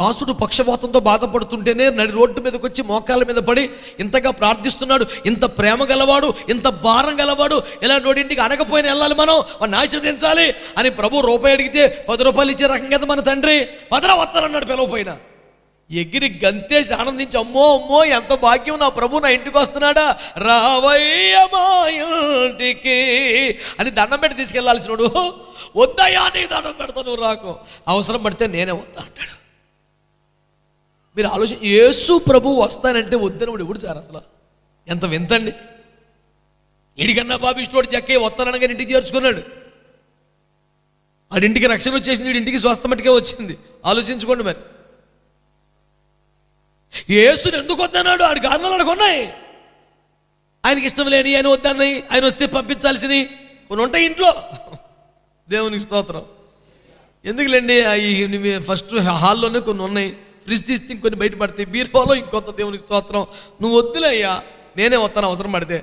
దాసుడు పక్షవాతంతో బాధపడుతుంటేనే నడి రోడ్డు మీదకి వచ్చి మోకాళ్ళ మీద పడి ఇంతగా ప్రార్థిస్తున్నాడు. ఇంత ప్రేమ గలవాడు, ఇంత భారం గలవాడు, ఇలా నోడింటికి అనకపోయినా వెళ్ళాలి, మనం వాడిని ఆశీర్వదించాలి అని ప్రభు రూపాయి అడిగితే 10 రూపాయలు ఇచ్చే రకం కదా మన తండ్రి. పదరా వస్తానన్నాడు పిలవపోయినా. ఎగిరి గంతేసి ఆనందించి, అమ్మో అమ్మో ఎంత భాగ్యం, నా ప్రభు నా ఇంటికి వస్తున్నాడా, రావయ్య మా ఇంటికి అని దండం పెట్టి తీసుకెళ్లాల్సినోడు, వద్దయ్యా నీ దండం పెడతా, నువ్వు రాకు, అవసరం పడితే నేనే వస్తా అంటాడు. మీరు ఆలోచన, యేసు ప్రభు వస్తానంటే వద్దని వాడు ఎవడు సార్ అసలు? ఎంత వింతండి. ఎడికన్నా బాబు ఇష్టోడు చెక్కే వస్తాననగా ఇంటికి చేర్చుకున్నాడు. ఆడింటికి రక్షణ వచ్చేసింది, వీడింటికి స్వస్థమటికే వచ్చింది. ఆలోచించుకోండి. మరి యేసుని ఎందుకు వద్దన్నాడు? ఆడి కారణాలు ఆడికి ఉన్నాయి. ఆయనకి ఇష్టం లేని ఆయన వద్దన్నాయి, ఆయన వస్తే పంపించాల్సినవి కొన్ని ఉంటాయి ఇంట్లో. దేవునికి స్తోత్రం. ఎందుకులేండి, అవి ఫస్ట్ హాల్లోనే కొన్ని ఉన్నాయి, ఫ్రిడ్జ్ తీస్తే ఇంకొన్ని బయటపడతాయి, బీరువాలో ఇంకొంత. దేవునికి స్తోత్రం. నువ్వు వద్దులే అయ్యా, నేనే వస్తాను అవసరం పడితే.